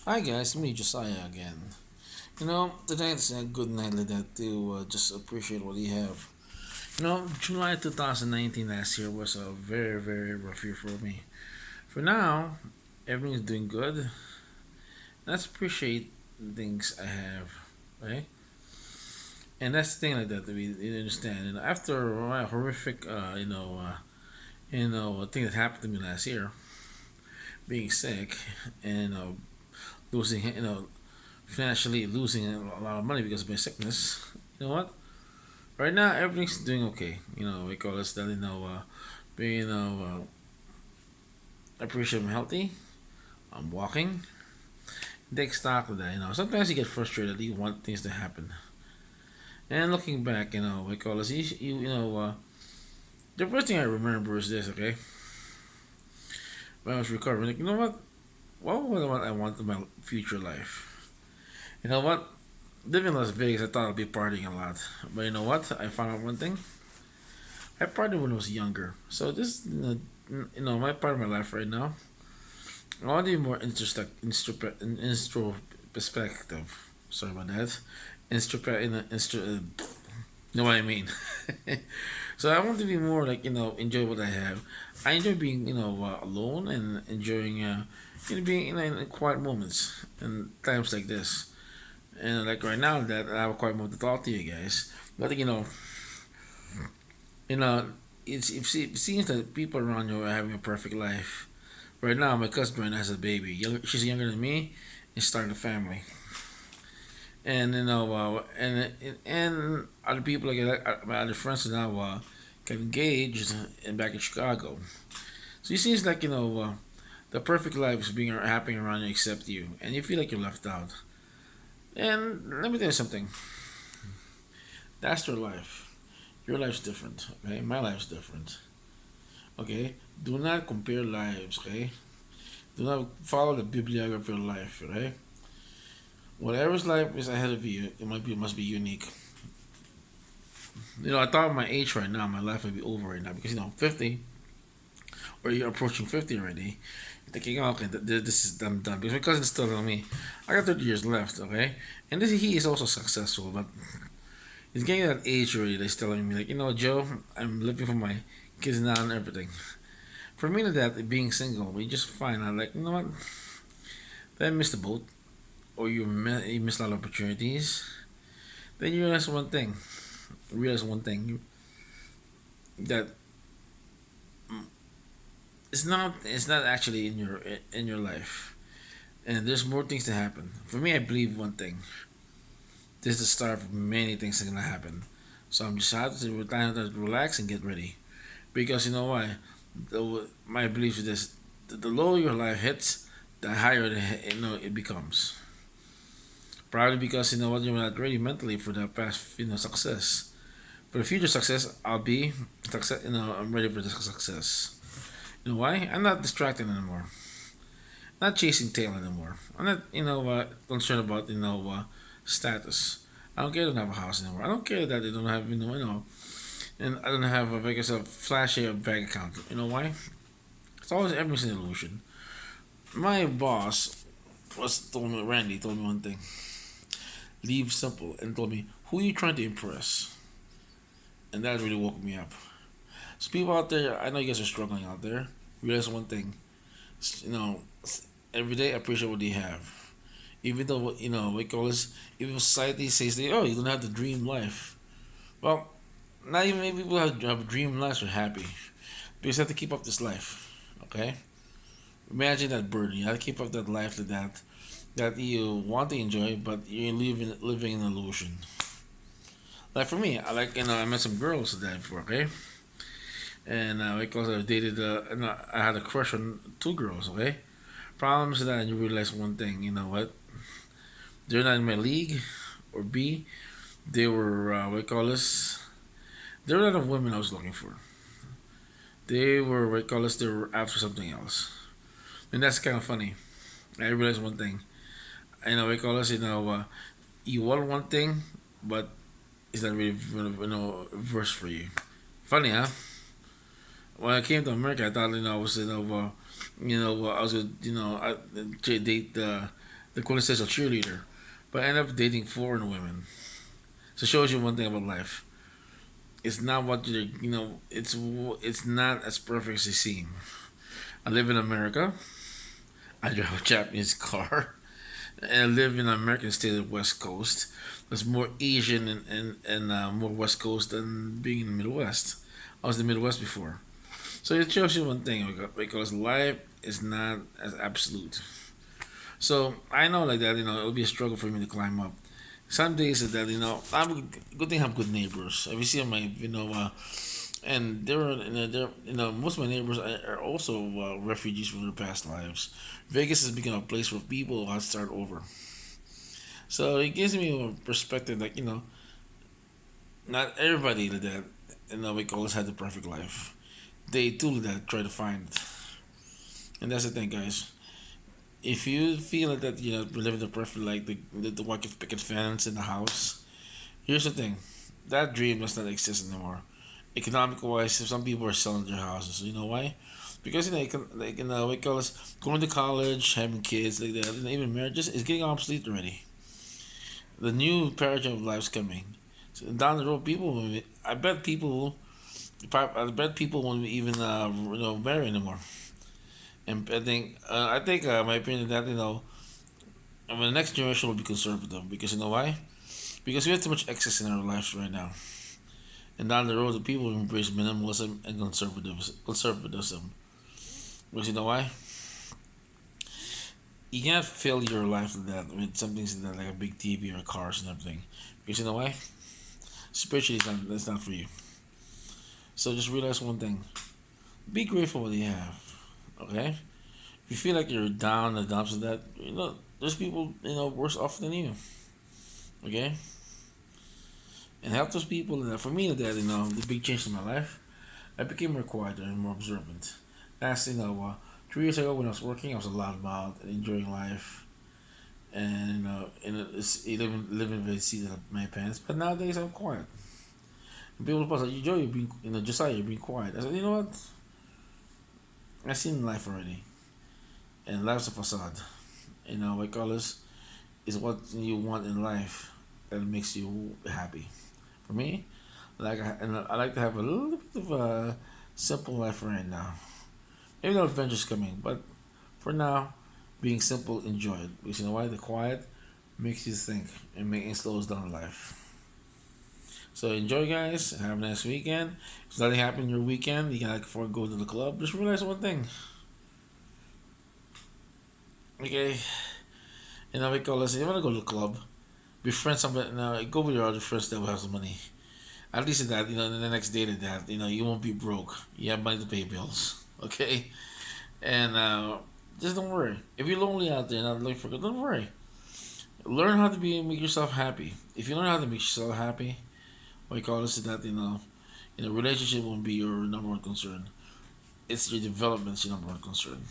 Hi guys, me Josiah again. Today is a good night like that to just appreciate what you have. July 2019 last year was a very, very rough year for me. For now, everything's doing good. Let's appreciate the things I have, right? And that's the thing like that we understand. And after a horrific, thing that happened to me last year, being sick and losing, financially losing a lot of money because of my sickness. You know what? Right now, everything's doing okay. We call it that. Being appreciate I'm healthy. I'm walking. Take stock of that. Sometimes you get frustrated. You want things to happen. And looking back, we call it. The first thing I remember is this. Okay, when I was recovering, like, you know what? What would I want in my future life? You know what? Living in Las Vegas, I thought I'd be partying a lot. But you know what? I found out one thing. I partied when I was younger. So this, my part of my life right now, I want to be more perspective. Sorry about that. You know what I mean. So I want to be more like enjoy what I have. I enjoy being alone and enjoying being in quiet moments and times like this. And like right now that I have a quiet moment to talk to you guys. But you know, it seems that people around you are having a perfect life. Right now, my cousin right now has a baby. She's younger than me, and starting a family. And and other people my other friends now get engaged and back in Chicago. So it seems like the perfect life is being happening around you except you, and you feel like you're left out. And let me tell you something. That's their life. Your life's different. Okay, my life's different. Okay, do not compare lives. Okay, do not follow the bibliography of life. Okay, whatever's life is ahead of you, it must be unique. I thought my age right now, my life would be over right now because 50 or you're approaching 50 already. You're thinking, oh, okay, this is I'm done because my cousin's still telling me I got 30 years left. Okay, and he is also successful, but he's getting that age already. He's telling me like, Joe, I'm living for my kids now and everything. For me, that being single, we just find out like, you know what, did I missed the boat, or you missed a lot of opportunities. Then you realize one thing. Realize one thing that it's not actually in your life, and there's more things to happen. For me, I believe one thing. This is the start of many things that are gonna happen. So I'm just have to relax and get ready, because you know why? My belief is this: the lower your life hits, the higher it becomes. Probably because what, you're not ready mentally for the past success. For the future success, I'll be success. I'm ready for the success. You know why? I'm not distracted anymore. Not chasing tail anymore. I'm not concerned about status. I don't care to have a house anymore. I don't care that they don't have and I don't have a flashy bank account. You know why? It's always everything's an illusion. My boss Randy told me one thing. Leave simple, and told me who are you trying to impress, and that really woke me up. So people out there, I know you guys are struggling out there. Realize one thing. You know, every day appreciate what you have. Even though we call this, even society says that you don't have the dream life. Well, not even many people have dream lives are happy because you have to keep up this life. Okay, imagine that burden. You have to keep up that life that you want to enjoy, but you're living in an illusion. Like for me, I met some girls that before. Okay, and because I dated I had a crush on two girls. Okay, problem is that you realize one thing. You know what? They're not in my league, or B, they were what we call this. They were not the women I was looking for. They were what we call this. They were after something else, and that's kind of funny. I realized one thing. We call this. You want one thing, but it's not really verse for you. Funny, huh? When I came to America, I thought I was I was date the quintessential cheerleader, but I ended up dating foreign women. So it shows you one thing about life. It's not what it's not as perfect as it seems. I live in America. I drive a Japanese car. And I live in an American state of West Coast. That's more Asian and more West Coast than being in the Midwest. I was in the Midwest before. So it shows you one thing because life is not as absolute. So I know like that, it'll be a struggle for me to climb up. Some days that, I'm good thing I have good neighbors. If you see my, and most of my neighbors are also refugees from their past lives. Vegas has become a place where people have to start over. So it gives me a perspective that, not everybody like that, we call us had the perfect life. They too like that try to find it. And that's the thing, guys. If you feel like that, we're living the perfect like the white picket fence in the house, here's the thing. That dream does not exist anymore. Economic wise, some people are selling their houses. You know why? Because we call us going to college, having kids like that, and even marriages is getting obsolete already. The new paradigm of life's coming. So down the road, I bet people won't even marry anymore. And I think my opinion that the next generation will be conservative because you know why? Because we have too much excess in our lives right now. And down the road, the people will embrace minimalism and conservatism. Because you know why? You can't fill your life with that with something like a big TV or cars and everything. Because you know why? Spiritually, that's not for you. So just realize one thing: be grateful what you have. Okay? If you feel like you're down in the dumps of that, there's people worse off than you. Okay? And help those people. That for me, that the big change in my life, I became more quieter and more observant. That's 3 years ago when I was working, I was a loudmouth and enjoying life, and it's living with the seat of my pants. But nowadays I'm quiet. And people say, "You Joe, you're being Josiah, you're being quiet." I said, "You know what? I've seen life already, and life's a facade. What colors is what you want in life that makes you happy. For me, I like to have a little bit of a simple life right now. Maybe no adventure's coming, but for now, being simple, enjoy it. Because you know why? The quiet makes you think and slows down life. So enjoy, guys. Have a nice weekend. If nothing happened your weekend, you can before go to the club. Just realize one thing. Okay, we call us. You wanna go to the club? Befriend somebody. Now go with your other friends that will have some money. At least that the next day to that you won't be broke. You have money to pay bills. Okay, and just don't worry. If you're lonely out there, not looking for good, don't worry. Learn how to make yourself happy. If you learn how to make yourself happy, what you call this is that relationship won't be your number one concern. It's your development's your number one concern.